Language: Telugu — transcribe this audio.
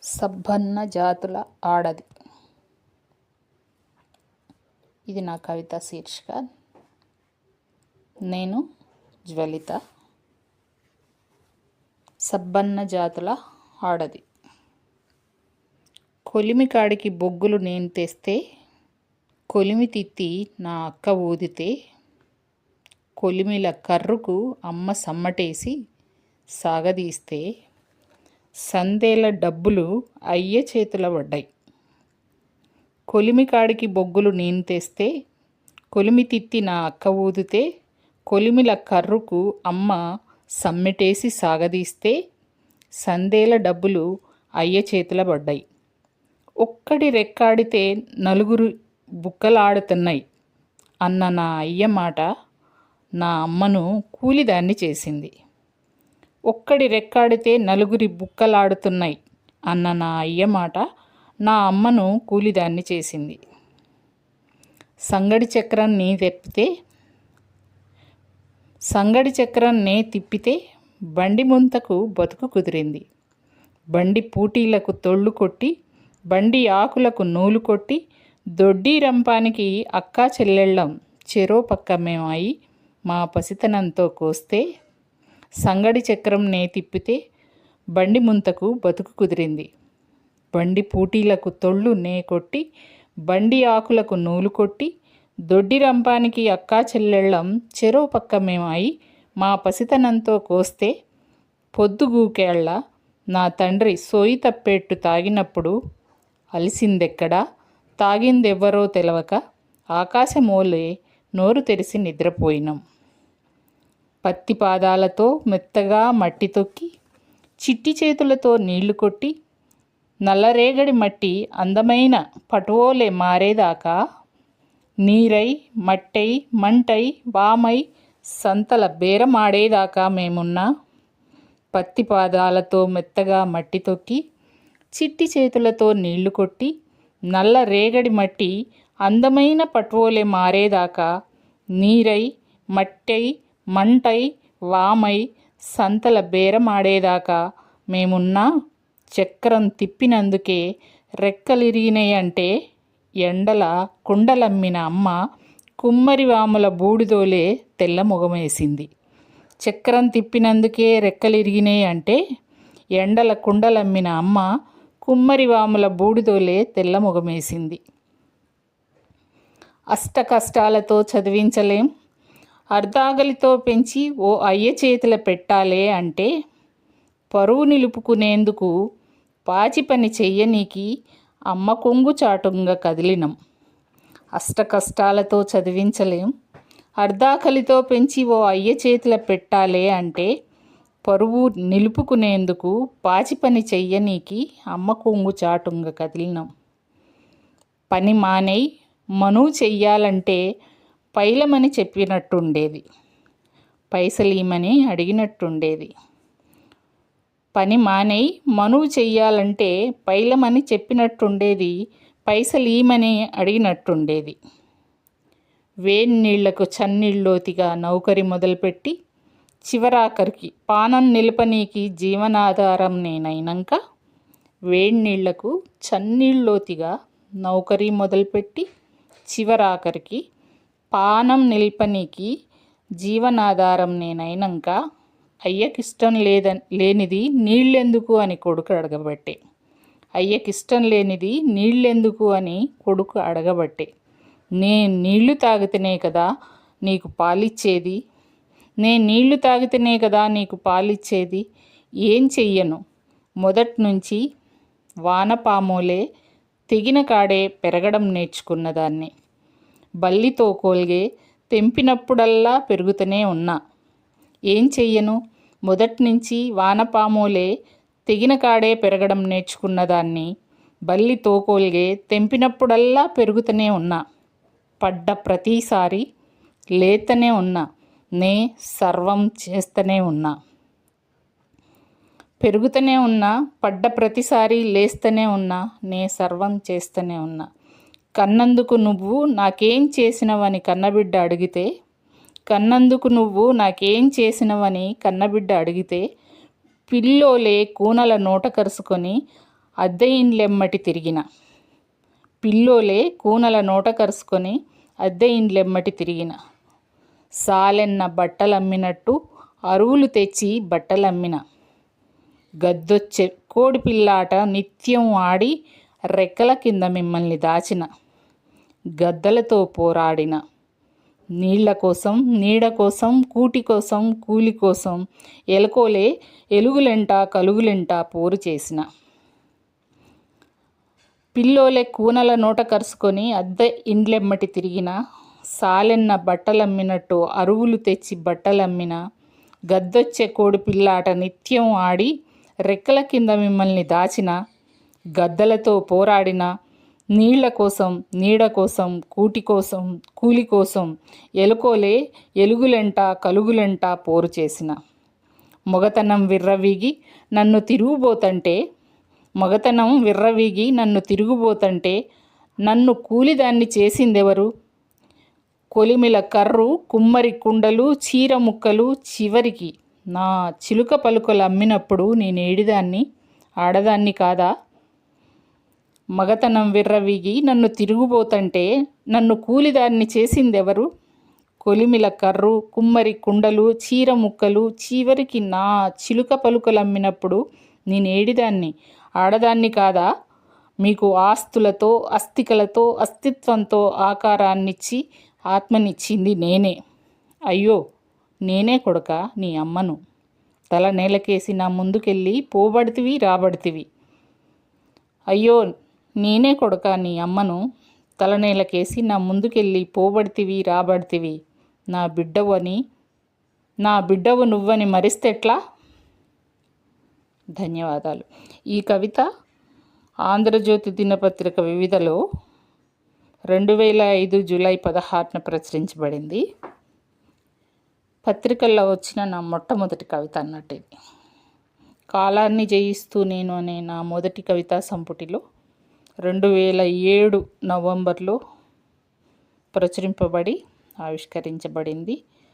సబ్బన్న జాతుల ఆడది. ఇది నా కవిత శీర్షిక. నేను జ్వలిత. సబ్బన్న జాతుల ఆడది. కొలిమి కాడికి బొగ్గులు నేను తెస్తే, కొలిమి తిత్తి నా అక్క ఊదితే, కొలిమిల కర్రుకు అమ్మ సమ్మటేసి సాగదీస్తే, సందేల డబ్బులు అయ్య చేతుల పడ్డాయి. కొలిమి కాడికి బొగ్గులు నేను తెస్తే, కొలిమి తిత్తి నా అక్క ఊదితే, కొలిమిల కర్రుకు అమ్మ సమ్మెటేసి సాగదీస్తే, సందేల డబ్బులు అయ్య చేతుల పడ్డాయి. ఒక్కడి రెక్కాడితే నలుగురు బుక్కలాడుతున్నాయి అన్న నా అయ్య మాట నా అమ్మను కూలిదాన్ని చేసింది. ఒక్కడి రెక్కాడితే నలుగురి బుక్కలాడుతున్నాయి అన్న నా అయ్య మాట నా అమ్మను కూలిదాన్ని చేసింది. సంగడి చక్రం నే తిప్పితే బండి ముంతకు బతుకు కుదిరింది. బండి పూటీలకు తొళ్ళు కొట్టి, బండి ఆకులకు నూలు కొట్టి, దొడ్డి రంపానికి అక్కా చెల్లెళ్ళం చెరో పక్క మేమై మా పసితనంతో కోస్తే, సంగడి చక్రం నే తిప్పితే బండి ముంతకు బతుకు కుదిరింది. బండి పూటీలకు తొళ్ళు నే కొట్టి, బండి ఆకులకు నూలు కొట్టి, దొడ్డి రంపానికి అక్కా చెల్లెళ్ళం చెరో పక్క మేమై మా పసితనంతో కోస్తే, పొద్దుగూకేళ్ల నా తండ్రి సోయి తప్పెట్టు తాగినప్పుడు అలిసిందెక్కడా, తాగిందెవ్వరో తెలవక ఆకాశమోలే నోరు తెరిసి నిద్రపోయినాం. పత్తి పాదాలతో మెత్తగా మట్టి తొక్కి, చిట్టి చేతులతో నీళ్లు కొట్టి, నల్లరేగడి మట్టి అందమైన పటువోలే మారేదాకా నీరై, మట్టై, మంటై, వామై సంతల బేరమాడేదాకా మేమున్నా. పత్తి పాదాలతో మెత్తగా మట్టి తొక్కి, చిట్టి చేతులతో నీళ్లు కొట్టి, నల్ల రేగడి మట్టి అందమైన పటువోలే మారేదాకా నీరై, మట్టై, మంటై, వామై సంతల బేరమాడేదాకా మేమున్నా. చక్రం తిప్పినందుకే రెక్కలిరిగినాయంటే ఎండల కుండలమ్మిన అమ్మ కుమ్మరి వాముల బూడిదోలే తెల్ల మొగమేసింది. చక్రం తిప్పినందుకే రెక్కలిరిగినాయి అంటే ఎండల కుండలమ్మిన అమ్మ కుమ్మరి వాముల బూడిదోలే తెల్ల మొగమేసింది. అష్ట కష్టాలతో చదివించలేం, అర్ధాగలితో పెంచి ఓ అయ్య చేతుల పెట్టాలే అంటే, పరువు నిలుపుకునేందుకు పాచి పని చెయ్యనీకి అమ్మ కొంగు చాటుంగా కదిలినం. అష్ట కష్టాలతో చదివించలేం, అర్ధాకలితో పెంచి ఓ అయ్య చేతుల పెట్టాలే అంటే, పరువు నిలుపుకునేందుకు పాచి పని చెయ్యనీకి అమ్మ కొంగు చాటుంగా కదిలినం. పని మానై మనువు చెయ్యాలంటే పైలమని చెప్పినట్టుండేది, పైసలీమని అడిగినట్టుండేది. పని మానై మనువు చెయ్యాలంటే పైలమని చెప్పినట్టుండేది, పైసలీమని అడిగినట్టుండేది. వేన్నీళ్లకు చన్నీళ్ళోతిగా నౌకరి మొదలుపెట్టి, చివరాఖరికి పానం నిలపనీకి జీవనాధారం నేనైనంక, వేన్నీళ్లకు చన్నీళ్ళోతిగా నౌకరి మొదలుపెట్టి, చివరాఖరికి పానం నిల్పనీకి జీవనాధారం నేనైనంక, అయ్యకిష్టం లేనిది నీళ్ళెందుకు అని కొడుకు అడగబట్టే. అయ్యకిష్టం లేనిది నీళ్ళెందుకు అని కొడుకు అడగబట్టే. నేను నీళ్లు తాగితేనే కదా నీకు పాలిచ్చేది, నేను నీళ్లు తాగితేనే కదా నీకు పాలిచ్చేది. ఏం చెయ్యను మొదట్నుంచి వానపామోలే తెగిన కాడే పెరగడం నేర్చుకున్నదాన్ని. బల్లితో కోల్గే తెంపినప్పుడల్లా పెరుగుతూనే ఉన్నా. ఏం చెయ్యను మొదట్నుంచి వానపామోలే తెగిన కాడే పెరగడం నేర్చుకున్నదాన్ని. బల్లి తోకోల్గే తెంపినప్పుడల్లా పెరుగుతూనే ఉన్నా. పడ్డ ప్రతిసారి లేతనే ఉన్నా, నే సర్వం చేస్తూనే ఉన్నా. పెరుగుతూనే ఉన్నా, పడ్డ ప్రతిసారి లేస్తూనే ఉన్నా, నే సర్వం చేస్తూనే ఉన్నా. కన్నందుకు నువ్వు నాకేం చేసినవని కన్నబిడ్డ అడిగితే, కన్నందుకు నువ్వు నాకేం చేసినవని కన్నబిడ్డ అడిగితే, పిల్లోలే కూనల నోట కరుసుకొని అద్దె ఇండ్లెమ్మటి తిరిగిన. పిల్లోలే కూనల నోట కరుసుకొని అద్దె ఇండ్లెమ్మటి తిరిగిన. సాలెన్న బట్టలమ్మినట్టు అరువులు తెచ్చి బట్టలమ్మిన. గద్దొచ్చే కోడిపిల్లాట నిత్యం ఆడి రెక్కల కింద మిమ్మల్ని దాచిన. గద్దలతో పోరాడిన. నీళ్ల కోసం, నీడ కోసం, కూటి కోసం, కూలి కోసం ఎలకోలే ఎలుగులెంట కలుగులెంట పోరు చేసిన. పిల్లోలే కూనల నోట కరుసుకొని అద్దె ఇండ్లెమ్మటి తిరిగిన. సాలెన్న బట్టలమ్మినట్టు అరువులు తెచ్చి బట్టలమ్మిన. గద్దొచ్చే కోడి పిల్లాట నిత్యం ఆడి రెక్కల కింద మిమ్మల్ని దాచిన. గద్దలతో పోరాడిన. నీళ్ల కోసం, నీడ కోసం, కూటి కోసం, కూలి కోసం ఎలుకోలే ఎలుగులెంట కలుగులెంట పోరు చేసిన. మొగతనం విర్రవీగి నన్ను తిరుగుబోతంటే నన్ను కూలిదాన్ని చేసిందెవరు? కొలిమిల కర్రు, కుమ్మరి కుండలు, చీర ముక్కలు, చివరికి నా చిలుక పలుకలు అమ్మినప్పుడు నేనేడిదాన్ని, ఆడదాన్ని కాదా? మగతనం విర్రవీగి నన్ను తిరుగుబోతంటే నన్ను కూలిదాన్ని చేసిందెవరు? కొలిమిల కర్రు, కుమ్మరి కుండలు, చీర ముక్కలు, చివరికి నా చిలుక పలుకలు అమ్మినప్పుడు నేనేడిదాన్ని, ఆడదాన్ని కాదా? మీకు ఆస్తులతో, అస్థికలతో, అస్తిత్వంతో ఆకారాన్నిచ్చి ఆత్మనిచ్చింది నేనే. అయ్యో నేనే కొడకా నీ అమ్మను. తల నేలకేసి నా ముందుకెళ్ళి పోబడితివి రాబడితివి. అయ్యో నేనే కొడకా నీ అమ్మను. తలనేలకేసి నా ముందుకెళ్ళి పోబడితివి రాబడితివి. నా బిడ్డవు నువ్వని మరిస్తెట్లా? ధన్యవాదాలు. ఈ కవిత ఆంధ్రజ్యోతి దినపత్రిక వివిధలో 2005 జూలై 16న ప్రచురించబడింది. పత్రికల్లో వచ్చిన నా మొట్టమొదటి కవిత అన్నట్టు ఇది. కాలాన్ని జయిస్తూ నేను అనే నా మొదటి కవితా సంపుటిలో 2007 నవంబర్లో ప్రచురింపబడి ఆవిష్కరించబడింది.